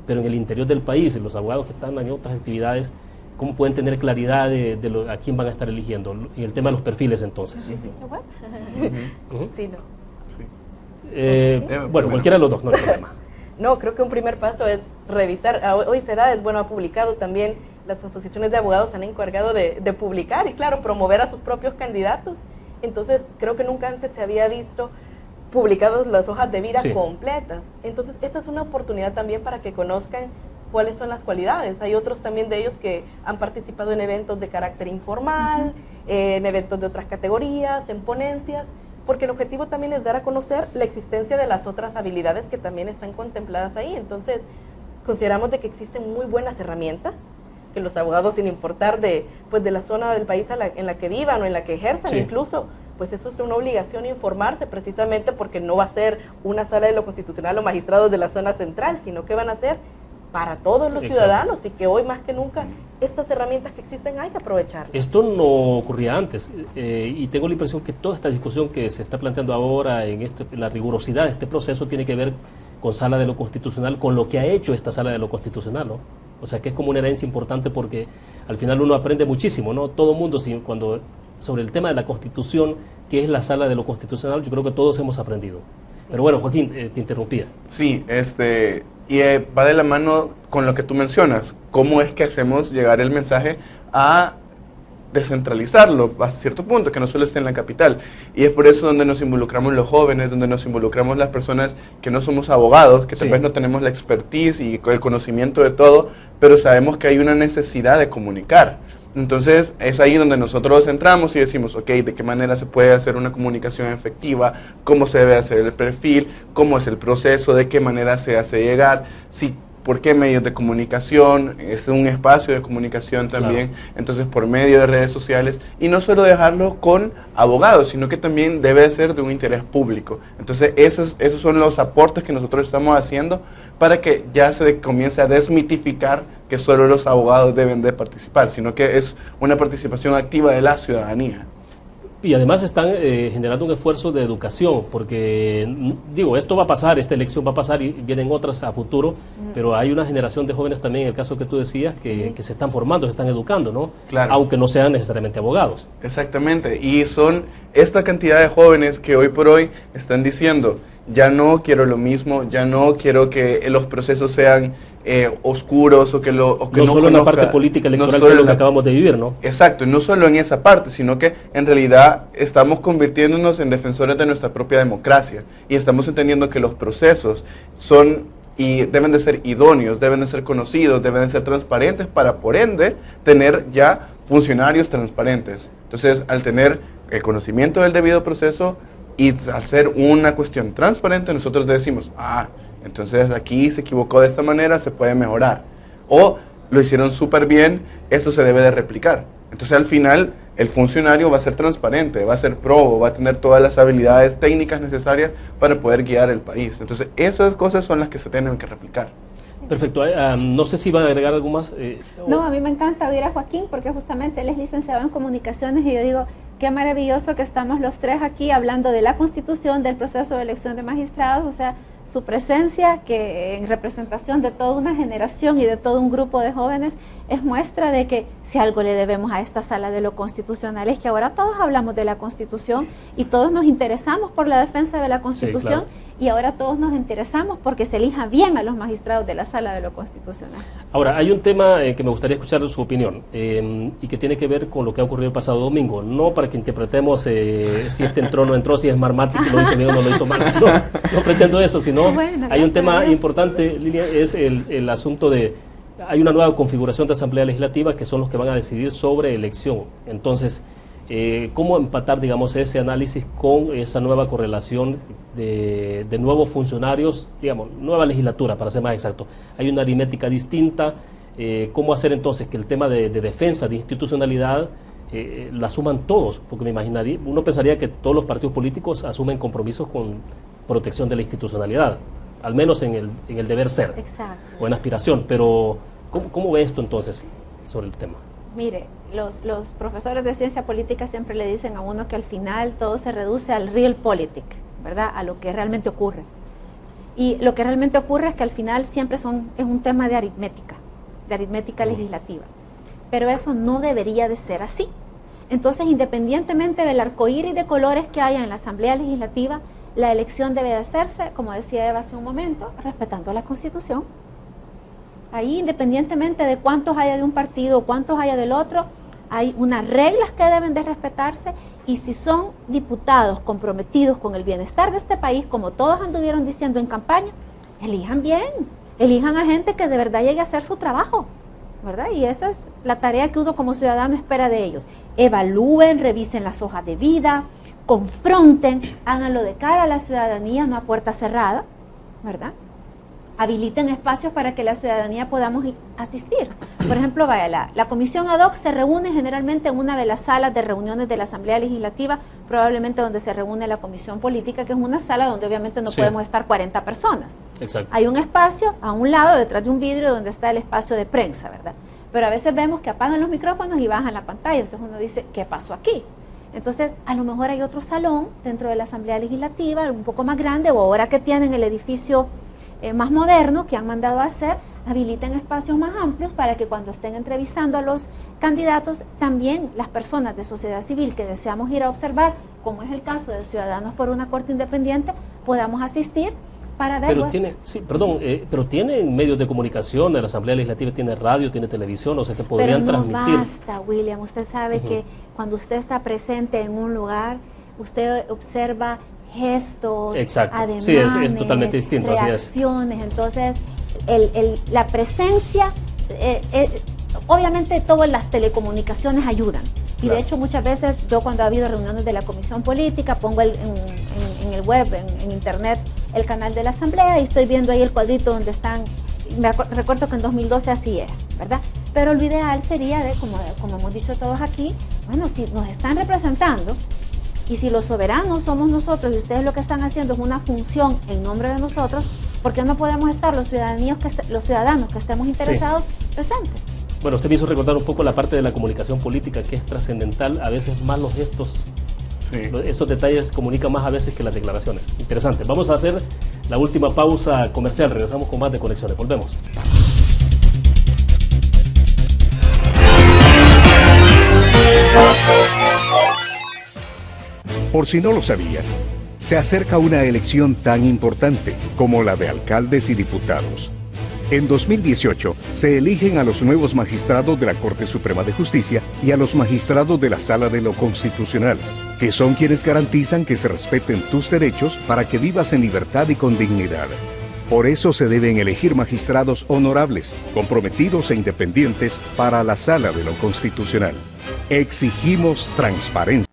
pero en el interior del país, los abogados que están en otras actividades, ¿cómo pueden tener claridad de a quién van a estar eligiendo? En el tema de los perfiles, entonces. Sí, no. Bueno, cualquiera de los dos, no hay problema. No, creo que un primer paso es revisar. Hoy FEDADES, bueno, ha publicado también, las asociaciones de abogados han encargado de publicar y, claro, promover a sus propios candidatos. Entonces, creo que nunca antes se había visto publicados las hojas de vida completas. Entonces, esa es una oportunidad también para que conozcan cuáles son las cualidades. Hay otros también de ellos que han participado en eventos de carácter informal, en eventos de otras categorías, en ponencias, porque el objetivo también es dar a conocer la existencia de las otras habilidades que también están contempladas ahí. Entonces, consideramos de que existen muy buenas herramientas, que los abogados, sin importar de la zona del país en la que vivan o en la que ejerzan, incluso, pues eso es una obligación informarse, precisamente porque no va a ser una sala de lo constitucional o magistrados de la zona central, sino que van a ser para todos los ciudadanos, y que hoy más que nunca estas herramientas que existen hay que aprovecharlas. Esto no ocurría antes, y tengo la impresión que toda esta discusión que se está planteando ahora, en la rigurosidad de este proceso, tiene que ver con Sala de lo Constitucional, con lo que ha hecho esta Sala de lo Constitucional, ¿no? O sea, que es como una herencia importante, porque al final uno aprende muchísimo, ¿no? Todo mundo, cuando sobre el tema de la Constitución, que es la Sala de lo Constitucional, yo creo que todos hemos aprendido. Pero bueno, Joaquín, te interrumpía. Sí, y va de la mano con lo que tú mencionas, cómo es que hacemos llegar el mensaje a descentralizarlo hasta cierto punto, que no solo esté en la capital. Y es por eso donde nos involucramos los jóvenes, donde nos involucramos las personas que no somos abogados, que tal vez no tenemos la expertise y el conocimiento de todo, pero sabemos que hay una necesidad de comunicar. Entonces es ahí donde nosotros entramos y decimos, ok, ¿de qué manera se puede hacer una comunicación efectiva? ¿Cómo se debe hacer el perfil? ¿Cómo es el proceso? ¿De qué manera se hace llegar? ¿Por qué medios de comunicación? Es un espacio de comunicación también, entonces por medio de redes sociales, y no solo dejarlo con abogados, sino que también debe ser de un interés público. Entonces esos son los aportes que nosotros estamos haciendo para que ya se comience a desmitificar que solo los abogados deben de participar, sino que es una participación activa de la ciudadanía. Y además están generando un esfuerzo de educación, porque, digo, esto va a pasar, esta elección va a pasar y vienen otras a futuro, pero hay una generación de jóvenes también, en el caso que tú decías, que se están formando, se están educando, ¿no? Claro. Aunque no sean necesariamente abogados. Exactamente, y son esta cantidad de jóvenes que hoy por hoy están diciendo, ya no quiero lo mismo, ya no quiero que los procesos sean oscuros o que no solo en la parte política electoral, que es lo que acabamos de vivir, ¿no? Exacto, y no solo en esa parte, sino que en realidad estamos convirtiéndonos en defensores de nuestra propia democracia y estamos entendiendo que los procesos son y deben de ser idóneos, deben de ser conocidos, deben de ser transparentes para, por ende, tener ya funcionarios transparentes. Entonces, al tener el conocimiento del debido proceso y al ser una cuestión transparente, nosotros decimos, entonces aquí se equivocó de esta manera, se puede mejorar. O lo hicieron súper bien, esto se debe de replicar. Entonces al final el funcionario va a ser transparente, va a ser probo, va a tener todas las habilidades técnicas necesarias para poder guiar el país. Entonces esas cosas son las que se tienen que replicar. Perfecto. No sé si van a agregar algo más. No, a mí me encanta oír a Joaquín porque justamente él es licenciado en comunicaciones y yo digo, qué maravilloso que estamos los tres aquí hablando de la Constitución, del proceso de elección de magistrados, o sea, su presencia, que en representación de toda una generación y de todo un grupo de jóvenes, es muestra de que si algo le debemos a esta sala de lo constitucional es que ahora todos hablamos de la Constitución y todos nos interesamos por la defensa de la Constitución. Sí, claro. Y ahora todos nos interesamos porque se elija bien a los magistrados de la sala de lo constitucional. Ahora, hay un tema que me gustaría escuchar su opinión y que tiene que ver con lo que ha ocurrido el pasado domingo, no para que interpretemos si este entró o no entró, si es Marmatic, lo hizo bien o no lo hizo mal, no pretendo eso, sino bueno, hay un tema importante, Lilia, es el asunto de, hay una nueva configuración de Asamblea Legislativa que son los que van a decidir sobre elección. Entonces, ¿cómo empatar, digamos, ese análisis con esa nueva correlación de nuevos funcionarios, digamos, nueva legislatura, para ser más exacto? Hay una aritmética distinta. ¿Cómo hacer entonces que el tema de defensa, de institucionalidad, la asuman todos? Porque me imaginaría, uno pensaría que todos los partidos políticos asumen compromisos con protección de la institucionalidad, al menos en el deber ser. Exacto. O en aspiración, pero ¿cómo ve esto entonces sobre el tema? Mire, los profesores de ciencia política siempre le dicen a uno que al final todo se reduce al realpolitik, ¿verdad? A lo que realmente ocurre. Y lo que realmente ocurre es que al final siempre es un tema de aritmética legislativa. Pero eso no debería de ser así. Entonces, independientemente del arcoíris de colores que haya en la Asamblea Legislativa, la elección debe de hacerse, como decía Eva hace un momento, respetando la Constitución. Ahí, independientemente de cuántos haya de un partido o cuántos haya del otro, hay unas reglas que deben de respetarse, y si son diputados comprometidos con el bienestar de este país, como todos anduvieron diciendo en campaña, elijan bien, elijan a gente que de verdad llegue a hacer su trabajo, ¿verdad? Y esa es la tarea que uno como ciudadano espera de ellos. Evalúen, revisen las hojas de vida, confronten, háganlo de cara a la ciudadanía, no a puerta cerrada, ¿verdad? Habiliten espacios para que la ciudadanía podamos asistir. Por ejemplo, vaya, la comisión ad hoc se reúne generalmente en una de las salas de reuniones de la Asamblea Legislativa, probablemente donde se reúne la comisión política, que es una sala donde obviamente no podemos estar 40 personas. Exacto. Hay un espacio a un lado, detrás de un vidrio, donde está el espacio de prensa, ¿verdad? Pero a veces vemos que apagan los micrófonos y bajan la pantalla, entonces uno dice, ¿qué pasó aquí? Entonces, a lo mejor hay otro salón dentro de la Asamblea Legislativa, un poco más grande, o ahora que tienen el edificio más moderno que han mandado a hacer, habiliten espacios más amplios para que cuando estén entrevistando a los candidatos, también las personas de sociedad civil que deseamos ir a observar, como es el caso de Ciudadanos por una Corte Independiente, podamos asistir para ver... Pero tienen medios de comunicación, la Asamblea Legislativa tiene radio, tiene televisión, o sea que podrían transmitir. Pero no basta, William, usted sabe que cuando usted está presente en un lugar, usted observa gestos, ademanes, sí, es totalmente distinto, reacciones. Así es. Entonces, la presencia, obviamente todas las telecomunicaciones ayudan. Y de hecho muchas veces yo cuando ha habido reuniones de la Comisión Política pongo en el web, en internet, el canal de la Asamblea y estoy viendo ahí el cuadrito donde están. Me recuerdo que en 2012 así era, ¿verdad? Pero lo ideal sería, como hemos dicho todos aquí, bueno, si nos están representando, y si los soberanos somos nosotros y ustedes lo que están haciendo es una función en nombre de nosotros, ¿por qué no podemos estar los ciudadanos que estemos interesados presentes? Bueno, usted me hizo recordar un poco la parte de la comunicación política que es trascendental, a veces más los gestos, esos detalles comunican más a veces que las declaraciones. Interesante. Vamos a hacer la última pausa comercial, regresamos con más de Conexiones, volvemos. Por si no lo sabías, se acerca una elección tan importante como la de alcaldes y diputados. En 2018 se eligen a los nuevos magistrados de la Corte Suprema de Justicia y a los magistrados de la Sala de lo Constitucional, que son quienes garantizan que se respeten tus derechos para que vivas en libertad y con dignidad. Por eso se deben elegir magistrados honorables, comprometidos e independientes para la Sala de lo Constitucional. Exigimos transparencia.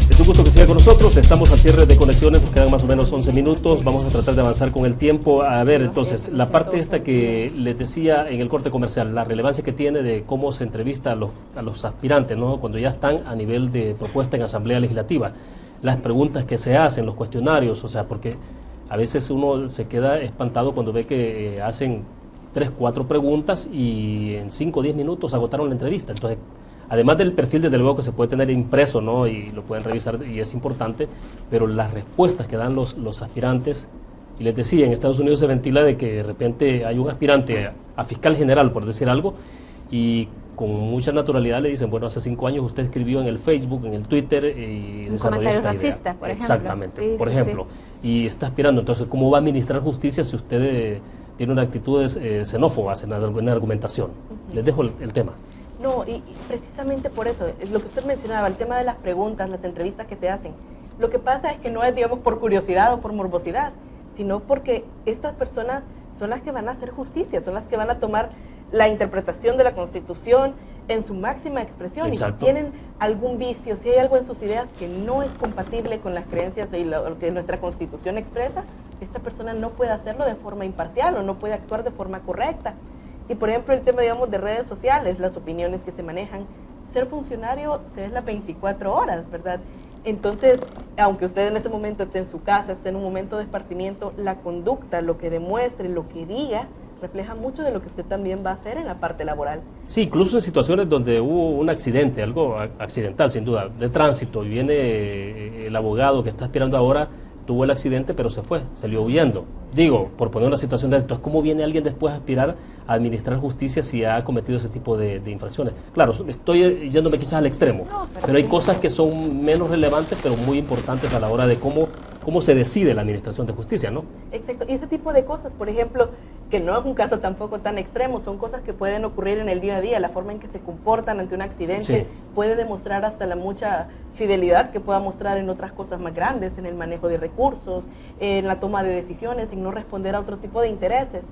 Es un gusto que siga con nosotros, estamos al cierre de Conexiones, nos quedan más o menos 11 minutos, vamos a tratar de avanzar con el tiempo. A ver, entonces, la parte esta que les decía en el corte comercial, la relevancia que tiene de cómo se entrevista a los aspirantes, ¿no? Cuando ya están a nivel de propuesta en Asamblea Legislativa, las preguntas que se hacen, los cuestionarios, o sea, porque a veces uno se queda espantado cuando ve que hacen 3, 4 preguntas y en 5 o 10 minutos agotaron la entrevista. Entonces, además del perfil desde luego que se puede tener impreso, ¿no? Y lo pueden revisar y es importante, pero las respuestas que dan los aspirantes, y les decía, en Estados Unidos se ventila de que de repente hay un aspirante a fiscal general, por decir algo, y con mucha naturalidad le dicen, bueno, hace 5 años usted escribió en el Facebook, en el Twitter y un comentario racista, por ejemplo. Exactamente, sí, por sí, ejemplo. Y está aspirando, entonces, ¿cómo va a administrar justicia si usted tiene una actitud xenófoba en la argumentación? Les dejo el tema. No, y precisamente por eso, es lo que usted mencionaba, el tema de las preguntas, las entrevistas que se hacen. Lo que pasa es que no es, digamos, por curiosidad o por morbosidad, sino porque estas personas son las que van a hacer justicia, son las que van a tomar la interpretación de la Constitución en su máxima expresión. Exacto. Y si tienen algún vicio, si hay algo en sus ideas que no es compatible con las creencias y lo que nuestra Constitución expresa, esa persona no puede hacerlo de forma imparcial o no puede actuar de forma correcta. Y por ejemplo el tema, digamos, de redes sociales, las opiniones que se manejan, ser funcionario se es las 24 horas, ¿verdad? Entonces, aunque usted en ese momento esté en su casa, esté en un momento de esparcimiento, la conducta, lo que demuestre, lo que diga, refleja mucho de lo que usted también va a hacer en la parte laboral. Sí, incluso en situaciones donde hubo un accidente, algo accidental sin duda, de tránsito, y viene el abogado que está aspirando ahora, tuvo el accidente pero se fue, salió huyendo. Digo, por poner una situación de entonces, ¿cómo viene alguien después a aspirar a administrar justicia si ha cometido ese tipo de infracciones? Claro, estoy yéndome quizás al extremo, pero hay cosas que son menos relevantes pero muy importantes a la hora de cómo se decide la administración de justicia, ¿no? Exacto, y ese tipo de cosas, por ejemplo, que no es un caso tampoco tan extremo, son cosas que pueden ocurrir en el día a día, la forma en que se comportan ante un accidente Sí. puede demostrar hasta la mucha fidelidad que pueda mostrar en otras cosas más grandes, en el manejo de recursos, en la toma de decisiones, en no responder a otro tipo de intereses.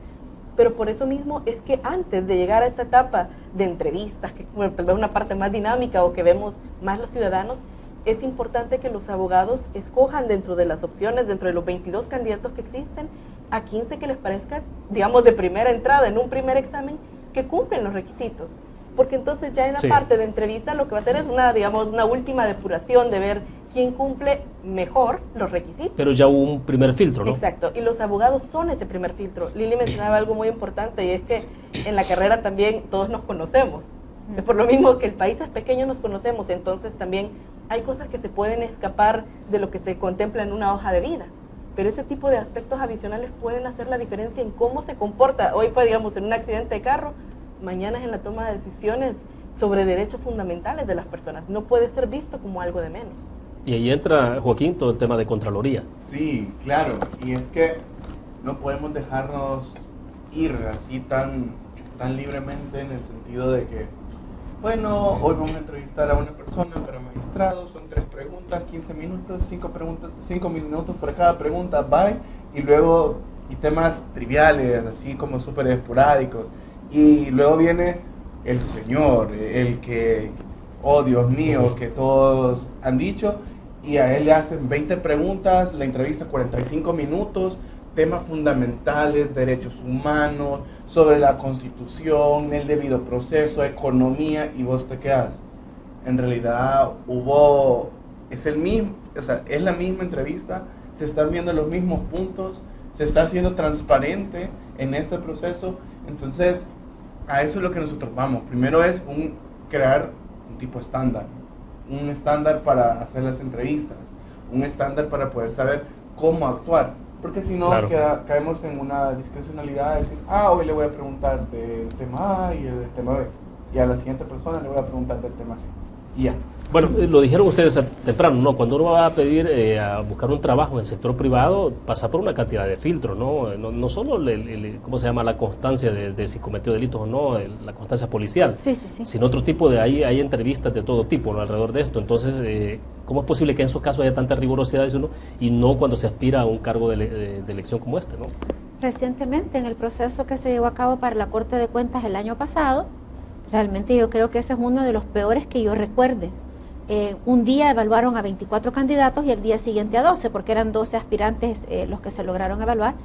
Pero por eso mismo es que antes de llegar a esa etapa de entrevistas, que bueno, tal vez una parte más dinámica o que vemos más los ciudadanos, es importante que los abogados escojan dentro de las opciones, dentro de los 22 candidatos que existen, a 15 que les parezca, digamos, de primera entrada, en un primer examen, que cumplen los requisitos. Porque entonces ya en la Sí. parte de entrevista lo que va a hacer es una última depuración de ver quién cumple mejor los requisitos. Pero ya hubo un primer filtro, ¿no? Exacto, y los abogados son ese primer filtro. Lili mencionaba algo muy importante y es que en la carrera también todos nos conocemos. Por lo mismo que el país es pequeño, nos conocemos, entonces también hay cosas que se pueden escapar de lo que se contempla en una hoja de vida. Pero ese tipo de aspectos adicionales pueden hacer la diferencia en cómo se comporta. Hoy fue, digamos, en un accidente de carro, mañana es en la toma de decisiones sobre derechos fundamentales de las personas. No puede ser visto como algo de menos. Y ahí entra, Joaquín, todo el tema de Contraloría. Sí, claro, y es que no podemos dejarnos ir así tan libremente en el sentido de que, bueno, hoy vamos a entrevistar a una persona para magistrado, son 3 preguntas, 15 minutos, 5 minutos por cada pregunta, bye, y luego, y temas triviales, así como súper esporádicos, y luego viene el señor, el que, oh Dios mío, que todos han dicho, y a él le hacen 20 preguntas, la entrevista 45 minutos, temas fundamentales, derechos humanos, sobre la Constitución, el debido proceso, economía, y vos te quedas. En realidad es la misma entrevista, se están viendo los mismos puntos, se está haciendo transparente en este proceso, entonces a eso es lo que nosotros vamos. Primero es crear un tipo estándar, un estándar para hacer las entrevistas, un estándar para poder saber cómo actuar, porque si no Claro. caemos en una discrecionalidad de decir, hoy le voy a preguntar del tema A y el del tema B, y a la siguiente persona le voy a preguntar del tema C, y ya. Bueno, lo dijeron ustedes temprano, ¿no? Cuando uno va a pedir a buscar un trabajo en el sector privado, pasa por una cantidad de filtros, ¿no? No solo ¿cómo se llama? La constancia de si cometió delitos o no, la constancia policial, Sí, sí, sí. sino otro tipo hay entrevistas de todo tipo, ¿no? Alrededor de esto. Entonces, ¿cómo es posible que en esos casos haya tanta rigurosidad dice uno, y no cuando se aspira a un cargo de elección como este, ¿no? Recientemente, en el proceso que se llevó a cabo para la Corte de Cuentas el año pasado, realmente yo creo que ese es uno de los peores que yo recuerde. Un día evaluaron a 24 candidatos y el día siguiente a 12, porque eran 12 aspirantes los que se lograron evaluar.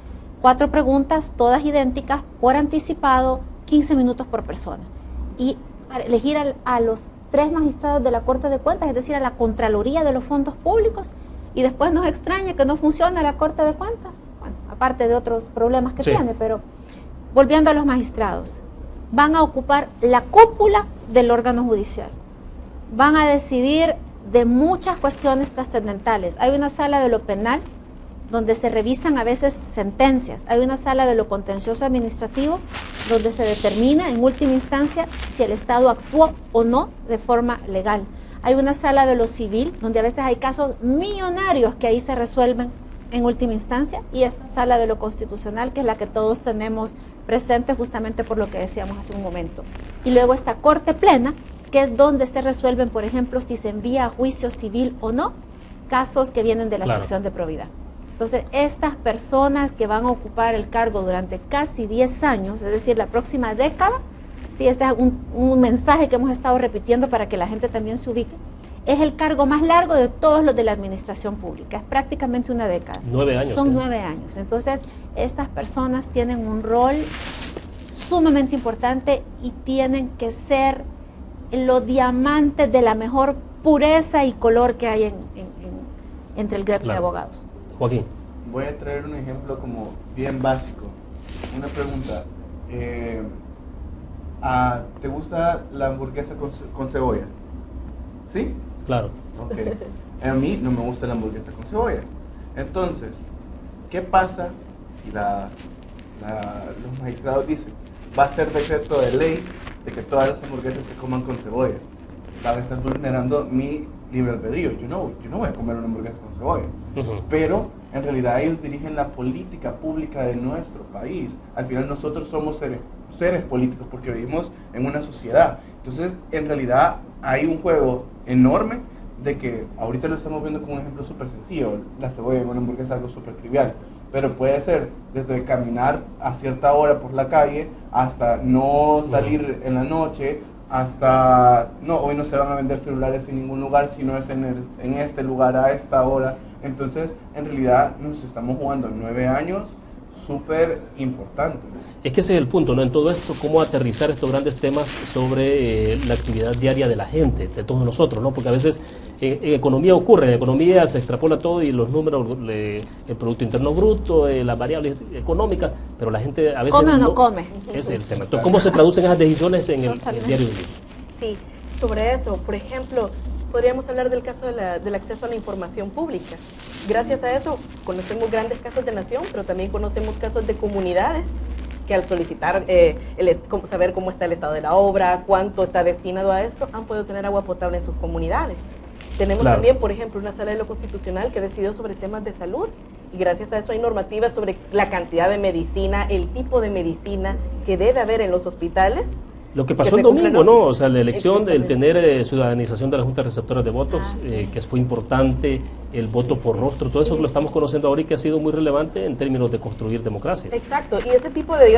4 preguntas, todas idénticas, por anticipado, 15 minutos por persona. Y para elegir a los 3 magistrados de la Corte de Cuentas, es decir, a la Contraloría de los Fondos Públicos, y después nos extraña que no funcione la Corte de Cuentas, bueno, aparte de otros problemas que Sí. tiene, pero volviendo a los magistrados, van a ocupar la cúpula del órgano judicial. van a decidir de muchas cuestiones trascendentales. Hay una sala de lo penal donde se revisan a veces sentencias. Hay una sala de lo contencioso administrativo donde se determina en última instancia si el Estado actuó o no de forma legal. Hay una sala de lo civil donde a veces hay casos millonarios que ahí se resuelven en última instancia, y esta sala de lo constitucional, que es la que todos tenemos presente justamente por lo que decíamos hace un momento. Y luego esta Corte Plena, que es donde se resuelven, por ejemplo, si se envía a juicio civil o no, casos que vienen de la sección de probidad. Entonces, estas personas que van a ocupar el cargo durante casi 10 años, es decir, la próxima década, sí, ese es un mensaje que hemos estado repitiendo para que la gente también se ubique, es el cargo más largo de todos los de la administración pública, es prácticamente una década. 9 años. Son 9 años. Entonces, estas personas tienen un rol sumamente importante y tienen que ser los diamantes de la mejor pureza y color que hay entre el gremio de abogados. Joaquín. Voy a traer un ejemplo como bien básico. Una pregunta. ¿Te gusta la hamburguesa con cebolla? ¿Sí? Claro. Ok. A mí no me gusta la hamburguesa con cebolla. Entonces, ¿qué pasa si los magistrados dicen, va a ser decreto de ley de que todas las hamburguesas se coman con cebolla? Van a estar vulnerando mi libre albedrío. Yo no voy a comer una hamburguesa con cebolla. Pero en realidad ellos dirigen la política pública de nuestro país. Al final nosotros somos seres políticos porque vivimos en una sociedad. Entonces, en realidad hay un juego enorme de que ahorita lo estamos viendo como un ejemplo súper sencillo. La cebolla en una hamburguesa es algo súper trivial, pero puede ser desde caminar a cierta hora por la calle hasta no salir en la noche, hasta hoy no se van a vender celulares en ningún lugar, sino es en este lugar a esta hora. Entonces, en realidad nos estamos jugando 9 años súper importantes. Es que ese es el punto, ¿no? En todo esto, cómo aterrizar estos grandes temas sobre la actividad diaria de la gente, de todos nosotros, ¿no? Porque a veces en economía ocurre, en economía se extrapola todo y los números, el Producto Interno Bruto, las variables económicas, pero la gente a veces ¿come o no come? Ese es el tema. Entonces, ¿cómo se traducen esas decisiones en el diario vivir? Sí, sobre eso, por ejemplo, podríamos hablar del caso del acceso a la información pública. Gracias a eso conocemos grandes casos de nación, pero también conocemos casos de comunidades que al solicitar saber cómo está el estado de la obra, cuánto está destinado a eso, han podido tener agua potable en sus comunidades. Tenemos también, por ejemplo, una sala de lo constitucional que decidió sobre temas de salud, y gracias a eso hay normativas sobre la cantidad de medicina, el tipo de medicina que debe haber en los hospitales. Lo que pasó el domingo, ¿no? O sea, la elección del tener ciudadanización de la Junta Receptora de Votos, que fue importante, el voto por rostro, todo eso que lo estamos conociendo ahora y que ha sido muy relevante en términos de construir democracia. Exacto, y ese tipo de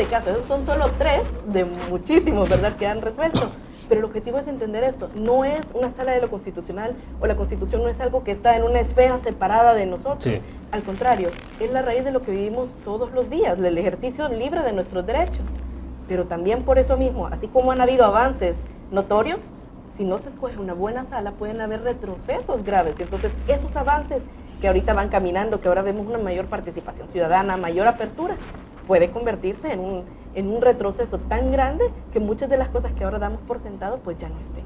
casos, esos son solo 3 de muchísimos, ¿verdad?, que han resuelto. Pero el objetivo es entender esto, no es una sala de lo constitucional, o la Constitución no es algo que está en una esfera separada de nosotros. Sí. Al contrario, es la raíz de lo que vivimos todos los días, del ejercicio libre de nuestros derechos. Pero también por eso mismo, así como han habido avances notorios, si no se escoge una buena sala pueden haber retrocesos graves. Entonces esos avances que ahorita van caminando, que ahora vemos una mayor participación ciudadana, mayor apertura, puede convertirse en un retroceso tan grande que muchas de las cosas que ahora damos por sentado pues ya no estén.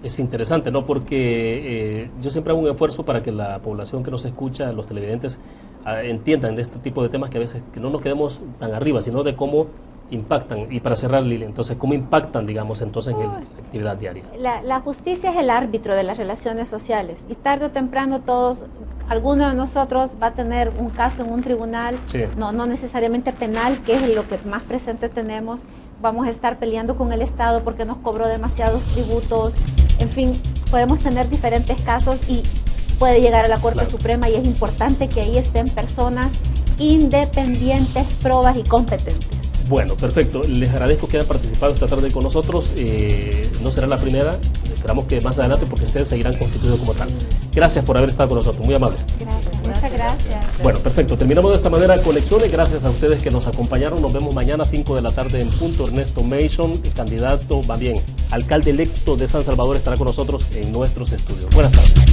Es interesante, ¿no? Porque yo siempre hago un esfuerzo para que la población que nos escucha, los televidentes, entiendan de este tipo de temas, que a veces que no nos quedemos tan arriba, sino de cómo impactan. Y para cerrar, Lili, entonces, ¿cómo impactan, digamos, entonces en la actividad diaria? La justicia es el árbitro de las relaciones sociales, y tarde o temprano alguno de nosotros va a tener un caso en un tribunal, no necesariamente penal, que es lo que más presente tenemos. Vamos a estar peleando con el Estado porque nos cobró demasiados tributos. En fin, podemos tener diferentes casos y puede llegar a la Corte Suprema, y es importante que ahí estén personas independientes, probas y competentes. Bueno, perfecto. Les agradezco que hayan participado esta tarde con nosotros. No será la primera. Esperamos que más adelante, porque ustedes seguirán constituidos como tal. Gracias por haber estado con nosotros. Muy amables. Gracias. Muchas gracias. Bueno, perfecto. Terminamos de esta manera Conexiones. Gracias a ustedes que nos acompañaron. Nos vemos mañana a 5 de la tarde en punto. Ernesto Mason, candidato, alcalde electo de San Salvador, estará con nosotros en nuestros estudios. Buenas tardes.